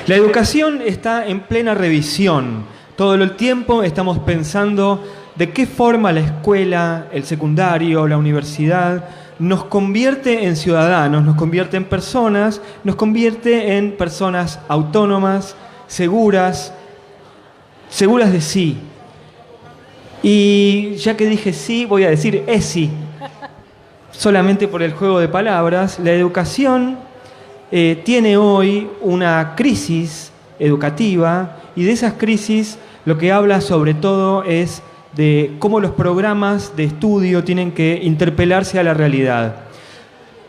La educación está en plena revisión. Todo el tiempo estamos pensando de qué forma la escuela, el secundario, la universidad nos convierte en ciudadanos, nos convierte en personas autónomas, seguras de sí. Y ya que dije sí, voy a decir sí. Solamente por el juego de palabras, la educación tiene hoy una crisis educativa, y de esas crisis lo que habla sobre todo es de cómo los programas de estudio tienen que interpelarse a la realidad.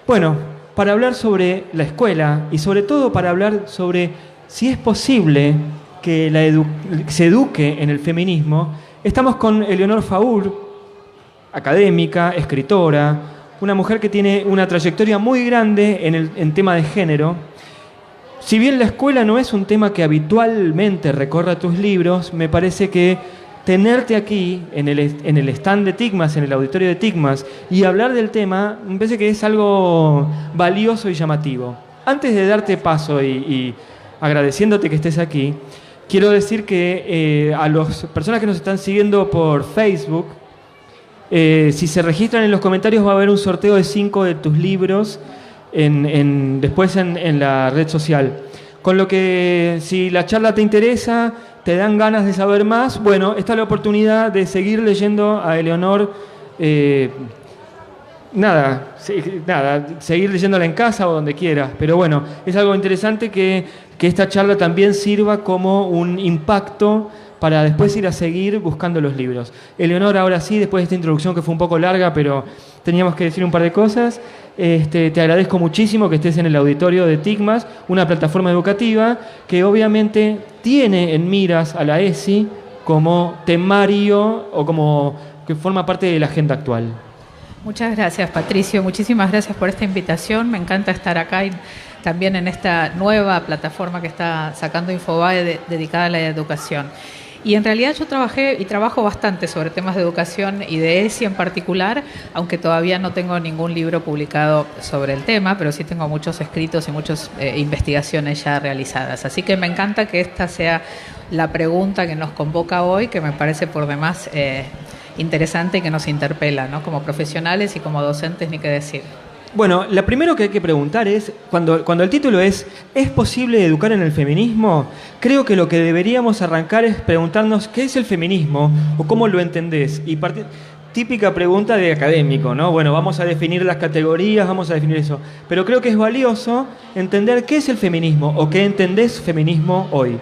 Bueno, para hablar sobre la escuela y sobre todo para hablar sobre si es posible que se eduque en el feminismo, estamos con Eleonor Faur, académica, escritora, una mujer que tiene una trayectoria muy grande en tema de género. Si bien la escuela no es un tema que habitualmente recorra tus libros, me parece que tenerte aquí en el stand de TICMAS, en el auditorio de TICMAS, y hablar del tema, me parece que es algo valioso y llamativo. Antes de darte paso y agradeciéndote que estés aquí, quiero decir que a las personas que nos están siguiendo por Facebook, si se registran en los comentarios va a haber un sorteo de 5 de tus libros después en la red social. Con lo que si la charla te interesa, te dan ganas de saber más, bueno, esta es la oportunidad de seguir leyendo a Eleonor, seguir leyéndola en casa o donde quieras. Pero bueno, es algo interesante que esta charla también sirva como un impacto para después ir a seguir buscando los libros. Eleonor, ahora sí, después de esta introducción que fue un poco larga, pero teníamos que decir un par de cosas. Te agradezco muchísimo que estés en el auditorio de TICMAS, una plataforma educativa que obviamente tiene en miras a la ESI como temario o como que forma parte de la agenda actual. Muchas gracias, Patricio. Muchísimas gracias por esta invitación. Me encanta estar acá y también en esta nueva plataforma que está sacando Infobae dedicada a la educación. Y en realidad yo trabajé y trabajo bastante sobre temas de educación y de ESI en particular, aunque todavía no tengo ningún libro publicado sobre el tema, pero sí tengo muchos escritos y muchas investigaciones ya realizadas. Así que me encanta que esta sea la pregunta que nos convoca hoy, que me parece por demás interesante y que nos interpela, ¿no? Como profesionales y como docentes, ni qué decir. Bueno, lo primero que hay que preguntar es, cuando el título ¿es posible educar en el feminismo? Creo que lo que deberíamos arrancar es preguntarnos ¿qué es el feminismo? O ¿cómo lo entendés? Y típica pregunta de académico, ¿no? Bueno, vamos a definir las categorías, vamos a definir eso. Pero creo que es valioso entender qué es el feminismo o qué entendés feminismo hoy.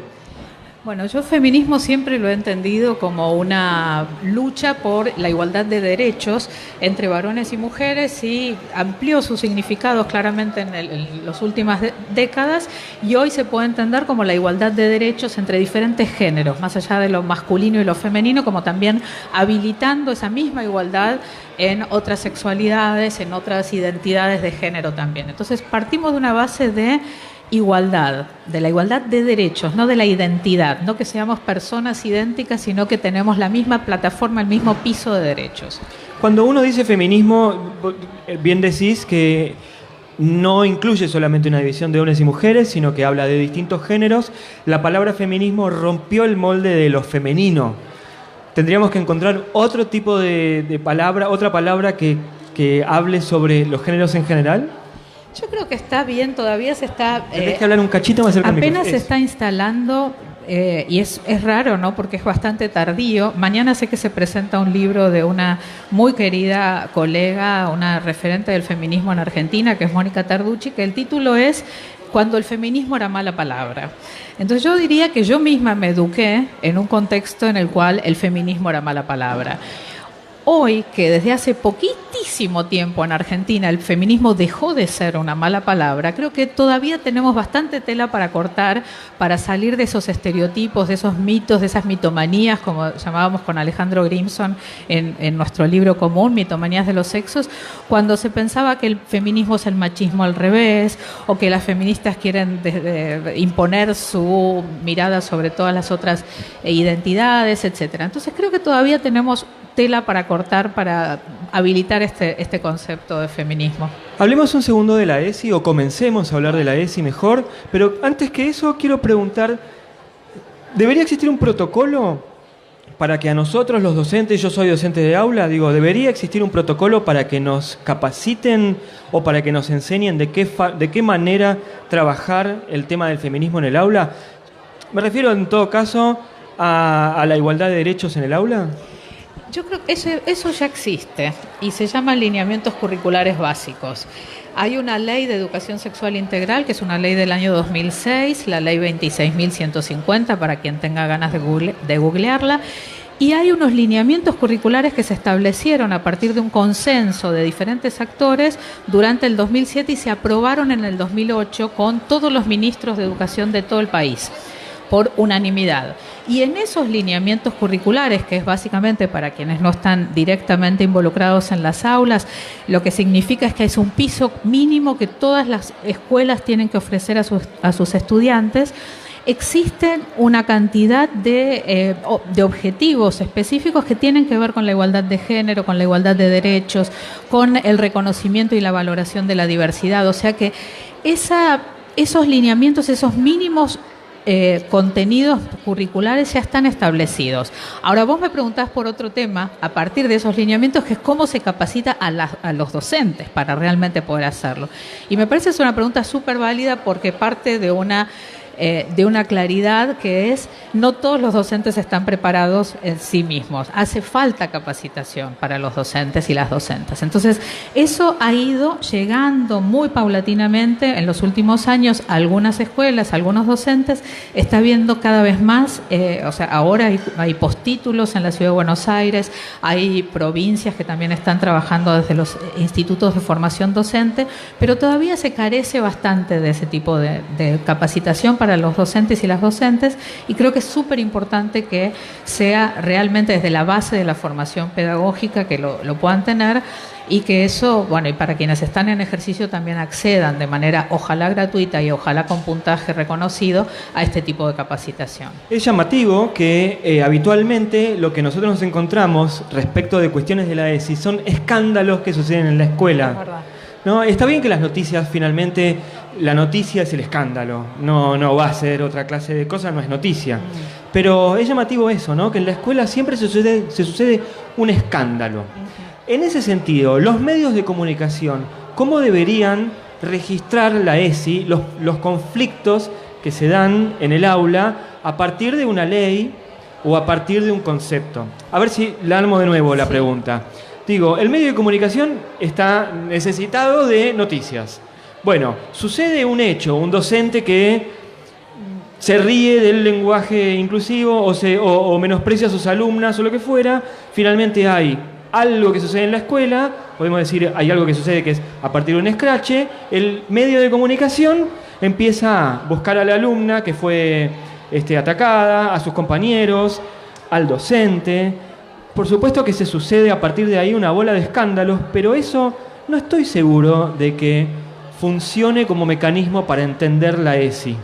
Bueno, yo feminismo siempre lo he entendido como una lucha por la igualdad de derechos entre varones y mujeres, y amplió sus significados claramente en las últimas décadas, y hoy se puede entender como la igualdad de derechos entre diferentes géneros, más allá de lo masculino y lo femenino, como también habilitando esa misma igualdad en otras sexualidades, en otras identidades de género también. Entonces partimos de una base de igualdad, de la igualdad de derechos, no de la identidad, no que seamos personas idénticas, sino que tenemos la misma plataforma, el mismo piso de derechos. Cuando uno dice feminismo, bien decís que no incluye solamente una división de hombres y mujeres, sino que habla de distintos géneros. La palabra feminismo rompió el molde de lo femenino. Tendríamos que encontrar otro tipo de palabra, otra palabra que hable sobre los géneros en general. Yo creo que está bien, todavía se está... Tenés que hablar un cachito más cerca del micrófono. Apenas se está instalando, y es raro, ¿no? Porque es bastante tardío. Mañana sé que se presenta un libro de una muy querida colega, una referente del feminismo en Argentina, que es Mónica Tarducci, que el título es Cuando el feminismo era mala palabra. Entonces yo diría que yo misma me eduqué en un contexto en el cual el feminismo era mala palabra. Hoy, que desde hace poquitísimo tiempo en Argentina el feminismo dejó de ser una mala palabra, creo que todavía tenemos bastante tela para cortar, para salir de esos estereotipos, de esos mitos, de esas mitomanías, como llamábamos con Alejandro Grimson en nuestro libro común, Mitomanías de los Sexos, cuando se pensaba que el feminismo es el machismo al revés, o que las feministas quieren imponer su mirada sobre todas las otras identidades, etcétera. Entonces creo que todavía tenemos tela para cortar para habilitar este concepto de feminismo. Hablemos un segundo de la ESI, o comencemos a hablar de la ESI mejor, pero antes que eso quiero preguntar, ¿debería existir un protocolo para que a nosotros los docentes, yo soy docente de aula, digo, ¿debería existir un protocolo para que nos capaciten o para que nos enseñen de qué manera trabajar el tema del feminismo en el aula? Me refiero en todo caso a la igualdad de derechos en el aula. Yo creo que eso ya existe y se llama lineamientos curriculares básicos. Hay una ley de educación sexual integral, que es una ley del año 2006, la ley 26.150, para quien tenga ganas de googlearla, y hay unos lineamientos curriculares que se establecieron a partir de un consenso de diferentes actores durante el 2007 y se aprobaron en el 2008 con todos los ministros de educación de todo el país, por unanimidad. Y en esos lineamientos curriculares, que es básicamente para quienes no están directamente involucrados en las aulas, lo que significa es que es un piso mínimo que todas las escuelas tienen que ofrecer a sus estudiantes. Existen una cantidad de objetivos específicos que tienen que ver con la igualdad de género, con la igualdad de derechos, con el reconocimiento y la valoración de la diversidad. O sea que esos lineamientos, esos mínimos contenidos curriculares ya están establecidos. Ahora vos me preguntás por otro tema a partir de esos lineamientos, que es cómo se capacita a los docentes para realmente poder hacerlo. Y me parece que es una pregunta súper válida porque parte de una claridad que es: no todos los docentes están preparados en sí mismos. Hace falta capacitación para los docentes y las docentes. Entonces, eso ha ido llegando muy paulatinamente en los últimos años a algunas escuelas, a algunos docentes. Está viendo cada vez más, ahora hay postítulos en la Ciudad de Buenos Aires, hay provincias que también están trabajando desde los institutos de formación docente, pero todavía se carece bastante de ese tipo de capacitación para los docentes y las docentes, y creo que es súper importante que sea realmente desde la base de la formación pedagógica que lo puedan tener, y que eso, bueno, y para quienes están en ejercicio también accedan de manera ojalá gratuita y ojalá con puntaje reconocido a este tipo de capacitación. Es llamativo que habitualmente lo que nosotros nos encontramos respecto de cuestiones de la ESI son escándalos que suceden en la escuela. Es verdad. ¿No? Está bien que las noticias, finalmente, la noticia es el escándalo, no va a ser otra clase de cosas, no es noticia. Pero es llamativo eso, ¿no? Que en la escuela siempre se sucede un escándalo. En ese sentido, los medios de comunicación, ¿cómo deberían registrar la ESI, los conflictos que se dan en el aula a partir de una ley o a partir de un concepto? A ver si la armo de nuevo la pregunta. Digo, el medio de comunicación está necesitado de noticias. Bueno, sucede un hecho, un docente que se ríe del lenguaje inclusivo o menosprecia a sus alumnas o lo que fuera. Finalmente hay algo que sucede en la escuela, podemos decir, hay algo que sucede que es a partir de un escrache. El medio de comunicación empieza a buscar a la alumna que fue atacada, a sus compañeros, al docente. Por supuesto que se sucede a partir de ahí una bola de escándalos, pero eso no estoy seguro de que funcione como mecanismo para entender la ESI.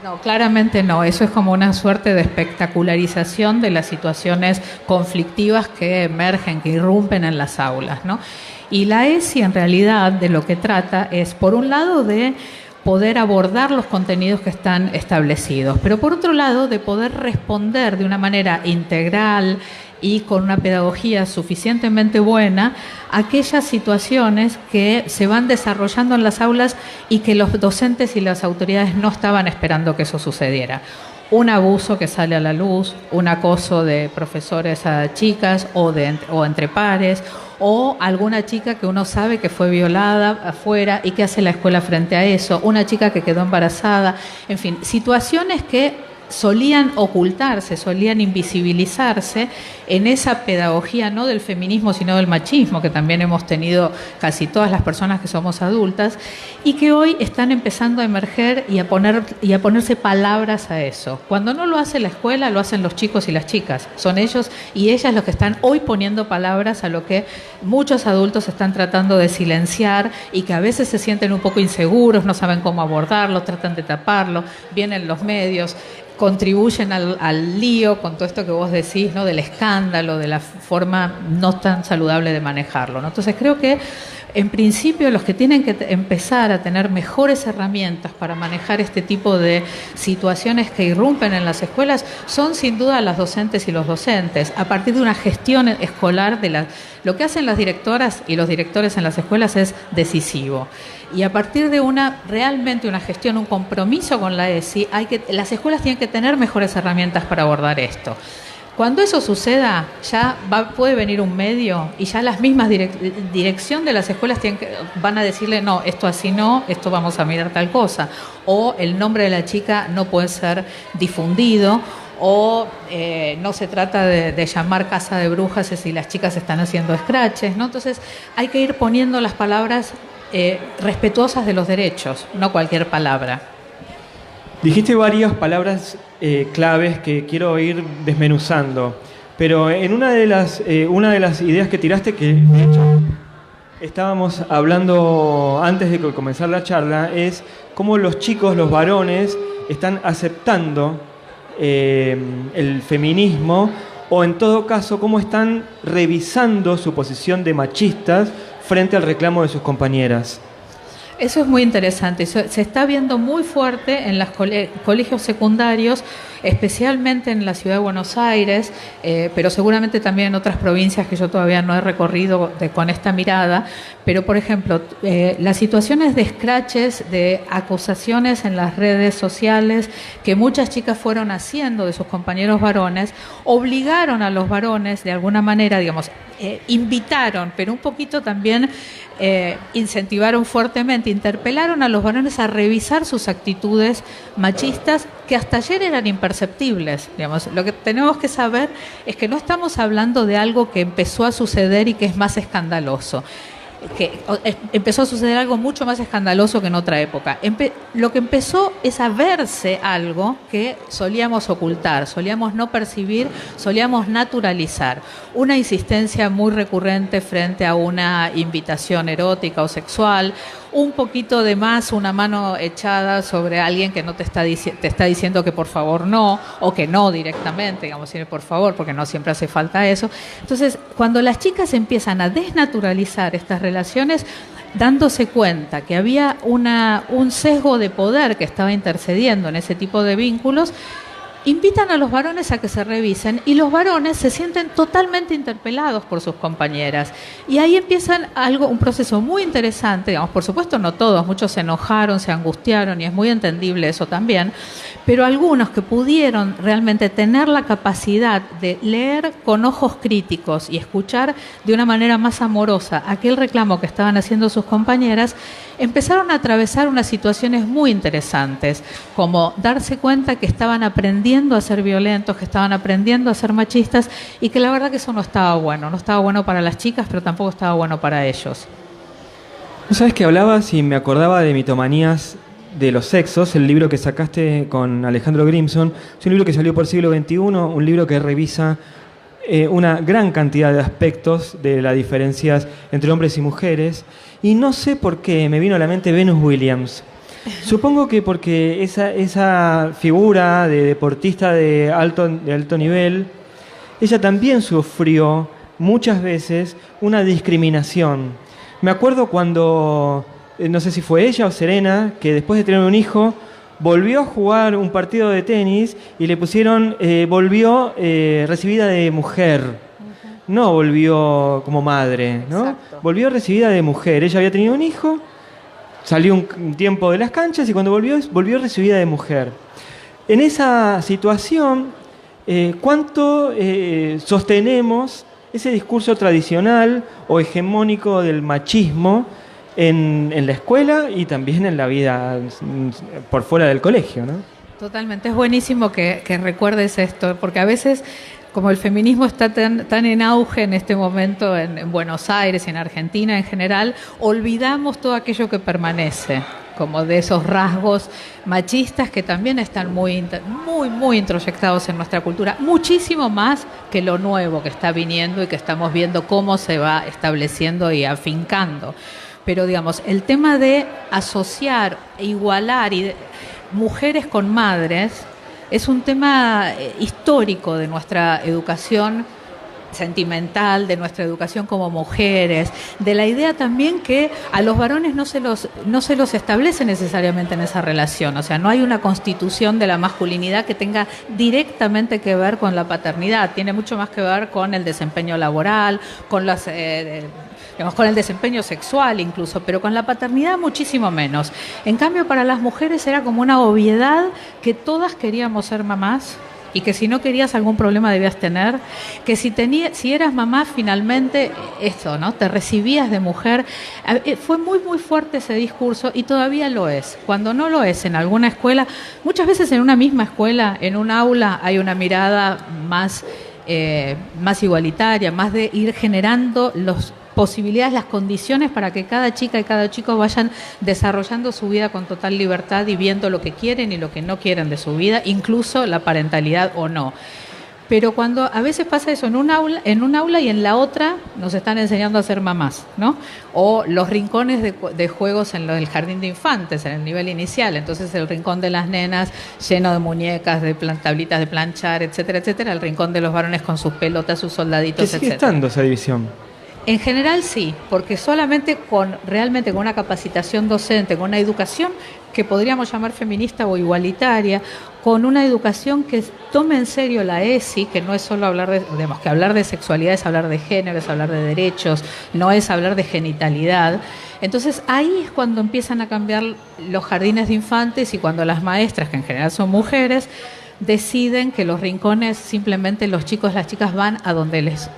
No, claramente no. Eso es como una suerte de espectacularización de las situaciones conflictivas que emergen, que irrumpen en las aulas, ¿no? Y la ESI en realidad de lo que trata es, por un lado, de poder abordar los contenidos que están establecidos, pero por otro lado, de poder responder de una manera integral y con una pedagogía suficientemente buena a aquellas situaciones que se van desarrollando en las aulas y que los docentes y las autoridades no estaban esperando que eso sucediera. Un abuso que sale a la luz, un acoso de profesores a chicas o entre pares, o alguna chica que uno sabe que fue violada afuera y qué hace la escuela frente a eso, una chica que quedó embarazada, en fin, situaciones que solían ocultarse, solían invisibilizarse en esa pedagogía no del feminismo sino del machismo que también hemos tenido casi todas las personas que somos adultas, y que hoy están empezando a emerger y a ponerse palabras a eso. Cuando no lo hace la escuela, lo hacen los chicos y las chicas. Son ellos y ellas los que están hoy poniendo palabras a lo que muchos adultos están tratando de silenciar y que a veces se sienten un poco inseguros, no saben cómo abordarlo, tratan de taparlo, vienen los medios. contribuyen al lío con todo esto que vos decís, ¿no? Del escándalo, de la forma no tan saludable de manejarlo, ¿no? Entonces creo que en principio los que tienen que empezar a tener mejores herramientas para manejar este tipo de situaciones que irrumpen en las escuelas son sin duda las docentes y los docentes, a partir de una gestión escolar lo que hacen las directoras y los directores en las escuelas es decisivo. Y a partir de realmente una gestión, un compromiso con la ESI, las escuelas tienen que tener mejores herramientas para abordar esto. Cuando eso suceda, ya puede venir un medio y ya las mismas dirección de las escuelas van a decirle, no, esto así no, esto vamos a mirar tal cosa. O el nombre de la chica no puede ser difundido, o no se trata de llamar casa de brujas si las chicas están haciendo scratches, ¿no? Entonces hay que ir poniendo las palabras respetuosas de los derechos, no cualquier palabra. Dijiste varias palabras claves que quiero ir desmenuzando, pero en una de las ideas que tiraste, que de hecho estábamos hablando antes de comenzar la charla, es cómo los chicos, los varones, están aceptando el feminismo, o en todo caso, cómo están revisando su posición de machistas frente al reclamo de sus compañeras. Eso es muy interesante. Se está viendo muy fuerte en los colegios secundarios, especialmente en la ciudad de Buenos Aires, pero seguramente también en otras provincias que yo todavía no he recorrido con esta mirada. Pero, por ejemplo, las situaciones de scratches, de acusaciones en las redes sociales que muchas chicas fueron haciendo de sus compañeros varones, obligaron a los varones, de alguna manera, digamos, invitaron, pero un poquito también incentivaron fuertemente, interpelaron a los varones a revisar sus actitudes machistas que hasta ayer eran imperceptibles. Digamos, lo que tenemos que saber es que no estamos hablando de algo que empezó a suceder y que es más escandaloso. Que empezó a suceder algo mucho más escandaloso que en otra época. Lo que empezó es a verse algo que solíamos ocultar, solíamos no percibir, solíamos naturalizar. Una insistencia muy recurrente frente a una invitación erótica o sexual, un poquito de más, una mano echada sobre alguien que no te está diciendo que por favor no, o que no directamente, digamos, decir por favor, porque no siempre hace falta eso. Entonces, cuando las chicas empiezan a desnaturalizar estas relaciones, dándose cuenta que había un sesgo de poder que estaba intercediendo en ese tipo de vínculos, invitan a los varones a que se revisen y los varones se sienten totalmente interpelados por sus compañeras. Y ahí empiezan un proceso muy interesante, digamos, por supuesto no todos, muchos se enojaron, se angustiaron y es muy entendible eso también, pero algunos que pudieron realmente tener la capacidad de leer con ojos críticos y escuchar de una manera más amorosa aquel reclamo que estaban haciendo sus compañeras, empezaron a atravesar unas situaciones muy interesantes, como darse cuenta que estaban aprendiendo a ser violentos, que estaban aprendiendo a ser machistas y que la verdad que eso no estaba bueno para las chicas, pero tampoco estaba bueno para ellos. ¿No sabes que hablabas y me acordaba de Mitomanías de los sexos, el libro que sacaste con Alejandro Grimson? Es un libro que salió por Siglo XXI, un libro que revisa una gran cantidad de aspectos de las diferencias entre hombres y mujeres, y no sé por qué me vino a la mente Venus Williams. Supongo que porque esa figura de deportista de alto nivel, ella también sufrió muchas veces una discriminación. Me acuerdo cuando, no sé si fue ella o Serena, que después de tener un hijo, volvió a jugar un partido de tenis y le pusieron, volvió recibida de mujer. No volvió como madre, ¿no? Exacto. Volvió recibida de mujer. Ella había tenido un hijo, salió un tiempo de las canchas y cuando volvió recibida de mujer. En esa situación, ¿cuánto sostenemos ese discurso tradicional o hegemónico del machismo en la escuela y también en la vida por fuera del colegio, ¿no? Totalmente, es buenísimo que recuerdes esto, porque a veces, como el feminismo está tan en auge en este momento en Buenos Aires y en Argentina en general, olvidamos todo aquello que permanece, como de esos rasgos machistas que también están muy introyectados en nuestra cultura, muchísimo más que lo nuevo que está viniendo y que estamos viendo cómo se va estableciendo y afincando. Pero, digamos, el tema de asociar, igualar mujeres con madres es un tema histórico de nuestra educación sentimental, de nuestra educación como mujeres, de la idea también que a los varones no se los establece necesariamente en esa relación, o sea, no hay una constitución de la masculinidad que tenga directamente que ver con la paternidad, tiene mucho más que ver con el desempeño laboral, con las digamos, con el desempeño sexual incluso, pero con la paternidad muchísimo menos. En cambio, para las mujeres era como una obviedad que todas queríamos ser mamás, y que si no querías algún problema debías tener, que si eras mamá finalmente, eso, ¿no? Te recibías de mujer. Fue muy, muy fuerte ese discurso y todavía lo es. Cuando no lo es en alguna escuela, muchas veces en una misma escuela, en un aula, hay una mirada más igualitaria, más de ir generando las posibilidades, las condiciones para que cada chica y cada chico vayan desarrollando su vida con total libertad y viendo lo que quieren y lo que no quieren de su vida, incluso la parentalidad o no. Pero cuando a veces pasa eso en un aula y en la otra nos están enseñando a ser mamás, ¿no? O los rincones de juegos en el jardín de infantes, en el nivel inicial. Entonces el rincón de las nenas lleno de muñecas, de tablitas de planchar, etcétera, etcétera. El rincón de los varones con sus pelotas, sus soldaditos, etcétera. ¿Sigue estando esa división? En general sí, porque solamente realmente con una capacitación docente, con una educación que podríamos llamar feminista o igualitaria, con una educación que tome en serio la ESI, que no es solo que hablar de sexualidad es hablar de género, es hablar de derechos, no es hablar de genitalidad. Entonces ahí es cuando empiezan a cambiar los jardines de infantes y cuando las maestras, que en general son mujeres, deciden que los rincones simplemente los chicos, las chicas van a donde les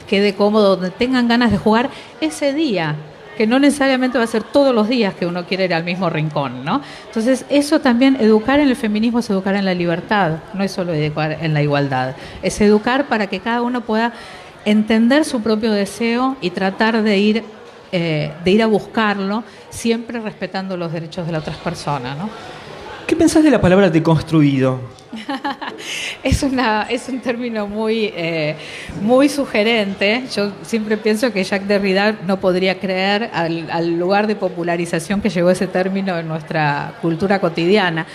quede cómodo, donde tengan ganas de jugar ese día, que no necesariamente va a ser todos los días que uno quiere ir al mismo rincón, ¿no? Entonces, eso también, educar en el feminismo es educar en la libertad, no es solo educar en la igualdad, es educar para que cada uno pueda entender su propio deseo y tratar de ir a buscarlo, siempre respetando los derechos de las otras personas, ¿no? ¿Qué pensás de la palabra deconstruido? Es un término muy sugerente. Yo siempre pienso que Jacques Derrida no podría creer al lugar de popularización que llegó ese término en nuestra cultura cotidiana.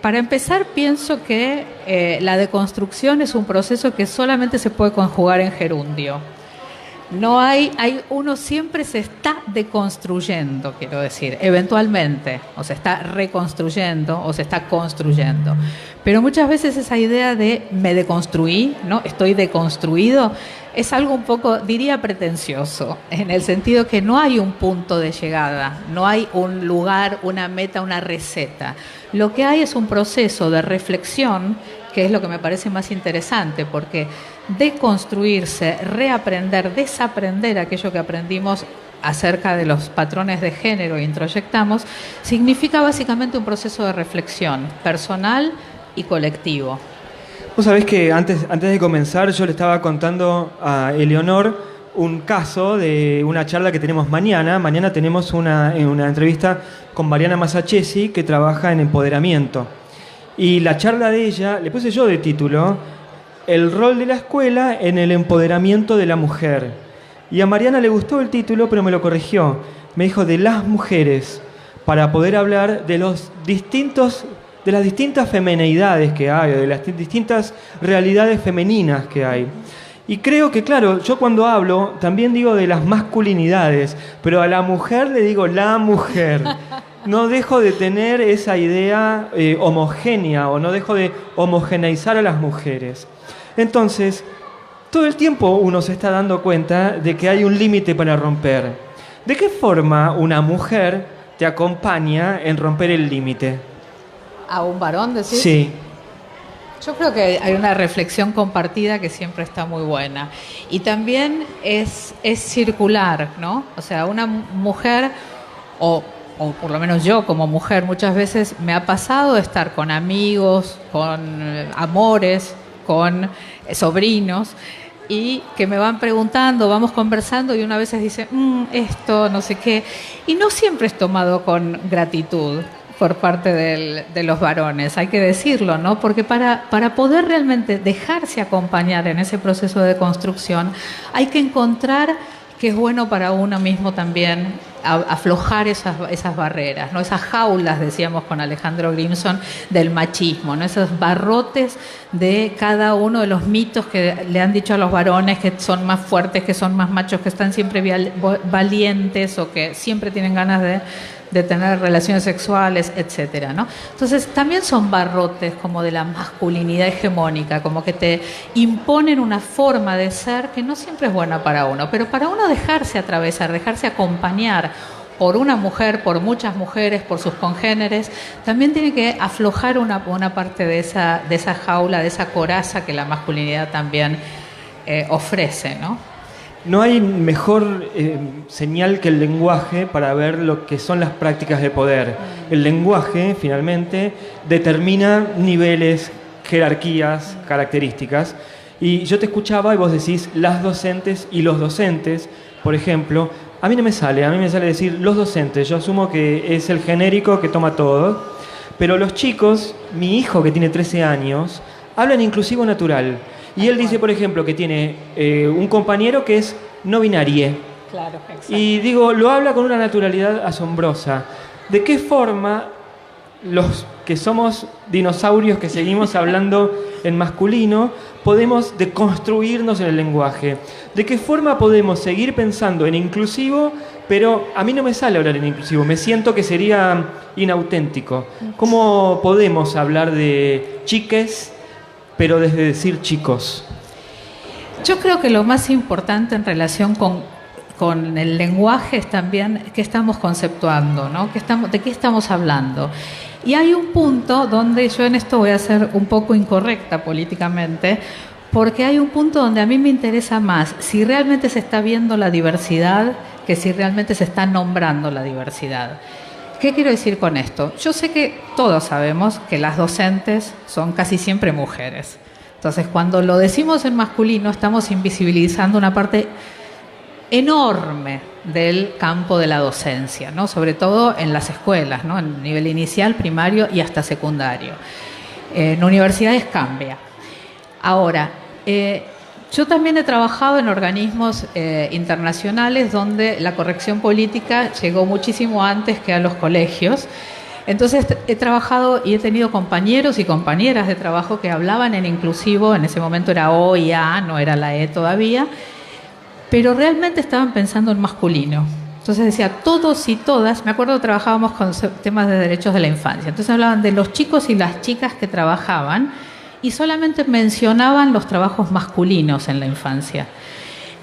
Para empezar, pienso que la deconstrucción es un proceso que solamente se puede conjugar en gerundio. No uno siempre se está deconstruyendo, quiero decir, eventualmente, o se está reconstruyendo o se está construyendo. Pero muchas veces esa idea de me deconstruí, ¿no? Estoy deconstruido, es algo un poco, diría, pretencioso, en el sentido que no hay un punto de llegada, no hay un lugar, una meta, una receta. Lo que hay es un proceso de reflexión, que es lo que me parece más interesante, porque deconstruirse, reaprender, desaprender aquello que aprendimos acerca de los patrones de género e introyectamos, significa básicamente un proceso de reflexión personal y colectivo. Vos sabés que antes de comenzar yo le estaba contando a Eleonor un caso de una charla que tenemos mañana. Mañana tenemos una entrevista con Mariana Masachesi, que trabaja en empoderamiento. Y la charla de ella, le puse yo de título, el rol de la escuela en el empoderamiento de la mujer. Y a Mariana le gustó el título, pero me lo corrigió. Me dijo de las mujeres, para poder hablar de las distintas femineidades que hay, de las distintas realidades femeninas que hay. Y creo que, claro, yo cuando hablo también digo de las masculinidades, pero a la mujer le digo la mujer. No dejo de tener esa idea homogénea, o no dejo de homogeneizar a las mujeres. Entonces, todo el tiempo uno se está dando cuenta de que hay un límite para romper. ¿De qué forma una mujer te acompaña en romper el límite? ¿A un varón, decís? Sí. Yo creo que hay una reflexión compartida que siempre está muy buena. Y también es circular, ¿no? O sea, una mujer, o por lo menos yo como mujer, muchas veces me ha pasado de estar con amigos, con amores, con sobrinos, y que me van preguntando, vamos conversando, y una vez dice, esto, no sé qué. Y no siempre es tomado con gratitud por parte de los varones, hay que decirlo, ¿no? Porque para poder realmente dejarse acompañar en ese proceso de construcción, hay que encontrar que es bueno para uno mismo también aflojar esas barreras, ¿no? Esas jaulas, decíamos con Alejandro Grimson, del machismo, ¿no? Esos barrotes de cada uno de los mitos que le han dicho a los varones que son más fuertes, que son más machos, que están siempre valientes o que siempre tienen ganas de tener relaciones sexuales, etcétera, ¿no? Entonces también son barrotes como de la masculinidad hegemónica, como que te imponen una forma de ser que no siempre es buena para uno, pero para uno dejarse atravesar, dejarse acompañar por una mujer, por muchas mujeres, por sus congéneres, también tiene que aflojar una parte de esa jaula, de esa coraza que la masculinidad también ofrece, ¿no? No hay mejor señal que el lenguaje para ver lo que son las prácticas de poder. El lenguaje, finalmente, determina niveles, jerarquías, características. Y yo te escuchaba y vos decís las docentes y los docentes, por ejemplo. A mí me sale decir los docentes. Yo asumo que es el genérico que toma todo. Pero los chicos, mi hijo que tiene 13 años, hablan inclusivo natural. Y él dice, por ejemplo, que tiene un compañero que es no binario. Claro, exacto. Y digo, lo habla con una naturalidad asombrosa. ¿De qué forma los que somos dinosaurios que seguimos hablando en masculino podemos deconstruirnos en el lenguaje? ¿De qué forma podemos seguir pensando en inclusivo, pero a mí no me sale hablar en inclusivo? Me siento que sería inauténtico. ¿Cómo podemos hablar de chiques, pero desde decir chicos? Yo creo que lo más importante en relación con el lenguaje es también qué estamos conceptuando, ¿no? ¿De qué estamos hablando? Y hay un punto donde yo en esto voy a ser un poco incorrecta políticamente, porque hay un punto donde a mí me interesa más si realmente se está viendo la diversidad que si realmente se está nombrando la diversidad. ¿Qué quiero decir con esto? Yo sé que todos sabemos que las docentes son casi siempre mujeres. Entonces, cuando lo decimos en masculino, estamos invisibilizando una parte enorme del campo de la docencia, ¿no? Sobre todo en las escuelas, ¿no? En nivel inicial, primario y hasta secundario. En universidades cambia. Ahora, yo también he trabajado en organismos internacionales donde la corrección política llegó muchísimo antes que a los colegios. Entonces he trabajado y he tenido compañeros y compañeras de trabajo que hablaban en inclusivo, en ese momento era O y A, no era la E todavía, pero realmente estaban pensando en masculino. Entonces decía, todos y todas, me acuerdo que trabajábamos con temas de derechos de la infancia, entonces hablaban de los chicos y las chicas que trabajaban y solamente mencionaban los trabajos masculinos en la infancia.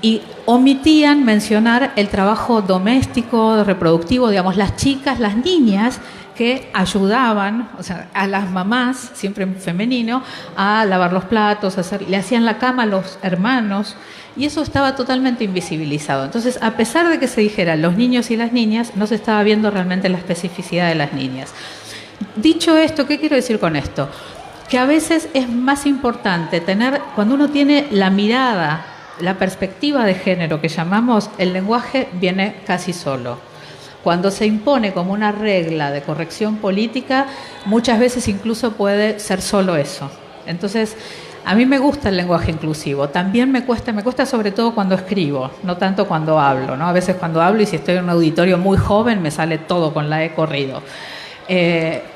Y omitían mencionar el trabajo doméstico, reproductivo, digamos, las chicas, las niñas que ayudaban, o sea, a las mamás, siempre en femenino, a lavar los platos, le hacían la cama a los hermanos, y eso estaba totalmente invisibilizado. Entonces, a pesar de que se dijera los niños y las niñas, no se estaba viendo realmente la especificidad de las niñas. Dicho esto, ¿qué quiero decir con esto? Que a veces es más importante tener, cuando uno tiene la mirada, la perspectiva de género que llamamos, el lenguaje viene casi solo. Cuando se impone como una regla de corrección política, muchas veces incluso puede ser solo eso. Entonces, a mí me gusta el lenguaje inclusivo. También me cuesta sobre todo cuando escribo, no tanto cuando hablo, ¿no? A veces cuando hablo y si estoy en un auditorio muy joven me sale todo con la E corrido.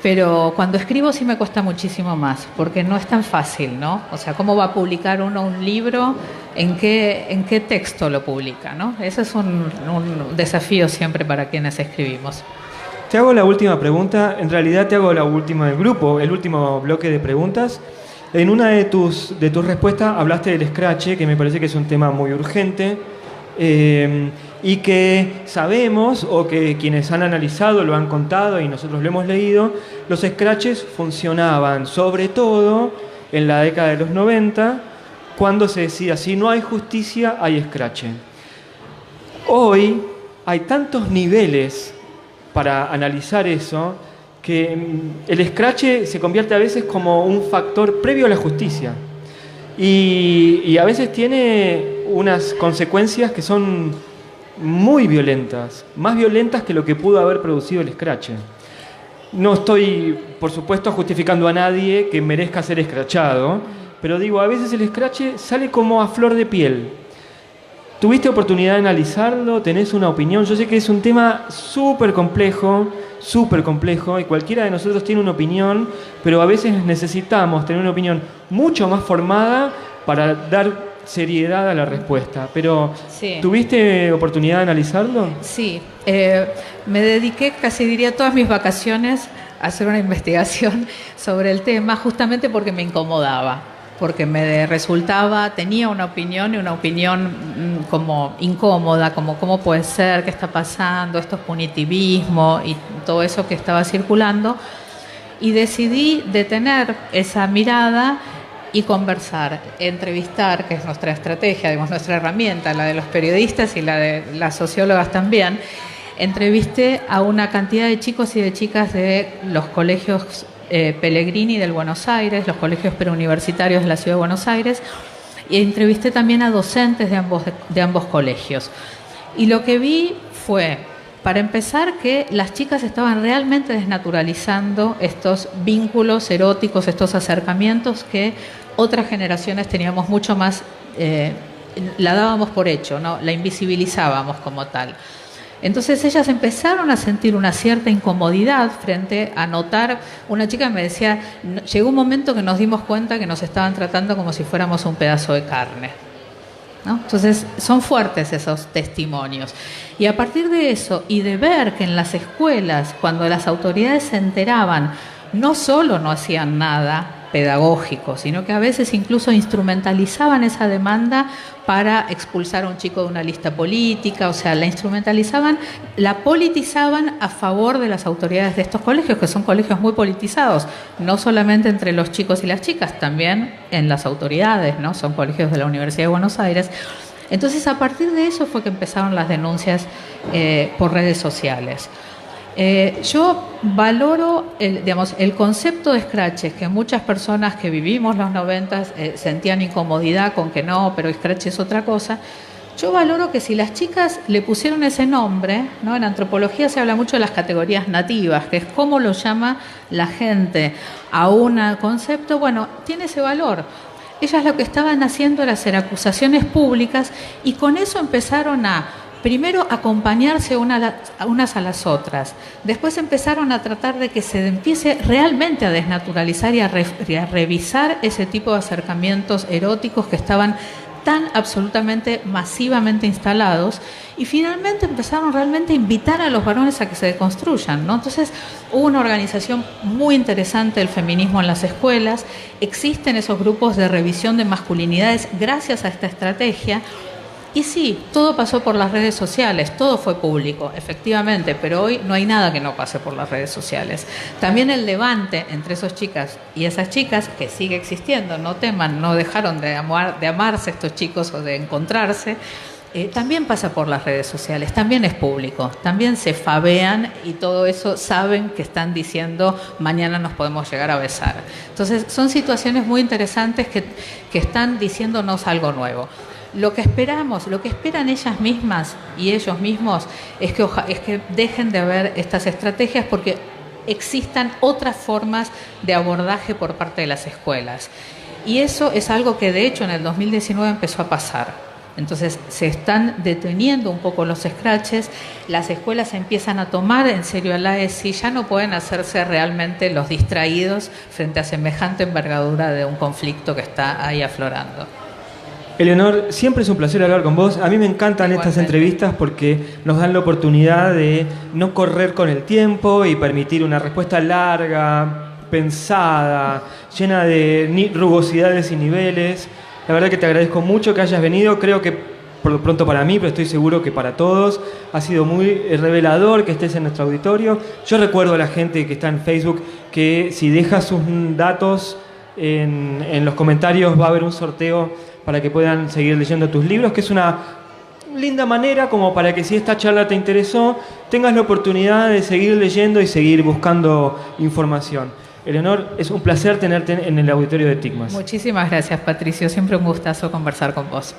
Pero cuando escribo sí me cuesta muchísimo más, porque no es tan fácil, ¿no? O sea, ¿cómo va a publicar uno un libro? ¿En qué texto lo publica, ¿no? Ese es un desafío siempre para quienes escribimos. Te hago la última pregunta, en realidad te hago la última del grupo, el último bloque de preguntas. En una de tus respuestas hablaste del escrache, que me parece que es un tema muy urgente. Y que sabemos, o que quienes han analizado lo han contado y nosotros lo hemos leído, los scratches funcionaban sobre todo en la década de los 90, cuando se decía, si no hay justicia, hay scratch. Hoy hay tantos niveles para analizar eso, que el scratch se convierte a veces como un factor previo a la justicia. Y a veces tiene unas consecuencias que son muy violentas, más violentas que lo que pudo haber producido el scratch. No estoy, por supuesto, justificando a nadie que merezca ser escrachado, pero digo, a veces el scratch sale como a flor de piel. ¿Tuviste oportunidad de analizarlo? ¿Tenés una opinión? Yo sé que es un tema súper complejo, y cualquiera de nosotros tiene una opinión, pero a veces necesitamos tener una opinión mucho más formada para dar seriedad a la respuesta. Pero, Sí. ¿tuviste oportunidad de analizarlo? Sí, me dediqué, casi diría, todas mis vacaciones a hacer una investigación sobre el tema, justamente porque me incomodaba, porque me resultaba, tenía una opinión y una opinión como incómoda, como cómo puede ser, qué está pasando, esto es punitivismo y todo eso que estaba circulando, y decidí detener esa mirada y conversar, entrevistar, que es nuestra estrategia, digamos, nuestra herramienta, la de los periodistas y la de las sociólogas también. Entrevisté a una cantidad de chicos y de chicas de los colegios Pellegrini del Buenos Aires, los colegios preuniversitarios de la Ciudad de Buenos Aires, y entrevisté también a docentes de ambos colegios. Y lo que vi fue, para empezar, que las chicas estaban realmente desnaturalizando estos vínculos eróticos, estos acercamientos que otras generaciones teníamos mucho más, la dábamos por hecho, ¿no? La invisibilizábamos como tal. Entonces ellas empezaron a sentir una cierta incomodidad frente a notar, una chica me decía, llegó un momento que nos dimos cuenta que nos estaban tratando como si fuéramos un pedazo de carne, ¿no? Entonces son fuertes esos testimonios. Y a partir de eso y de ver que en las escuelas, cuando las autoridades se enteraban, no solo no hacían nada pedagógico, sino que a veces incluso instrumentalizaban esa demanda para expulsar a un chico de una lista política, o sea, la instrumentalizaban, la politizaban a favor de las autoridades de estos colegios, que son colegios muy politizados, no solamente entre los chicos y las chicas, también en las autoridades, ¿no? Son colegios de la Universidad de Buenos Aires. Entonces, a partir de eso fue que empezaron las denuncias por redes sociales. Yo valoro el concepto de scratches, que muchas personas que vivimos los 90 sentían incomodidad con que no, pero scratch es otra cosa. Yo valoro que si las chicas le pusieron ese nombre, ¿no? En antropología se habla mucho de las categorías nativas, que es cómo lo llama la gente a un concepto, bueno, tiene ese valor. Ellas lo que estaban haciendo era hacer acusaciones públicas y con eso empezaron a primero acompañarse unas a las otras, después empezaron a tratar de que se empiece realmente a desnaturalizar y a revisar ese tipo de acercamientos eróticos que estaban tan absolutamente masivamente instalados, y finalmente empezaron realmente a invitar a los varones a que se deconstruyan, ¿no? Entonces hubo una organización muy interesante del feminismo en las escuelas, existen esos grupos de revisión de masculinidades gracias a esta estrategia. Y sí, todo pasó por las redes sociales, todo fue público, efectivamente, pero hoy no hay nada que no pase por las redes sociales. También el levante entre esas chicas y esas chicas, que sigue existiendo, no teman, no dejaron de amarse estos chicos o de encontrarse, también pasa por las redes sociales, también es público, también se fabean y todo eso saben que están diciendo mañana nos podemos llegar a besar. Entonces son situaciones muy interesantes que están diciéndonos algo nuevo. Lo que esperamos, lo que esperan ellas mismas y ellos mismos es que dejen de haber estas estrategias porque existan otras formas de abordaje por parte de las escuelas. Y eso es algo que de hecho en el 2019 empezó a pasar. Entonces se están deteniendo un poco los scratches, las escuelas empiezan a tomar en serio a la ESI, ya no pueden hacerse realmente los distraídos frente a semejante envergadura de un conflicto que está ahí aflorando. Eleonor, siempre es un placer hablar con vos. A mí me encantan estas entrevistas porque nos dan la oportunidad de no correr con el tiempo y permitir una respuesta larga, pensada, llena de rugosidades y niveles. La verdad que te agradezco mucho que hayas venido. Creo que por lo pronto para mí, pero estoy seguro que para todos ha sido muy revelador que estés en nuestro auditorio. Yo recuerdo a la gente que está en Facebook que si deja sus datos en los comentarios va a haber un sorteo para que puedan seguir leyendo tus libros, que es una linda manera como para que si esta charla te interesó, tengas la oportunidad de seguir leyendo y seguir buscando información. Eleonor, es un placer tenerte en el auditorio de TICMAS. Muchísimas gracias, Patricio. Siempre un gustazo conversar con vos.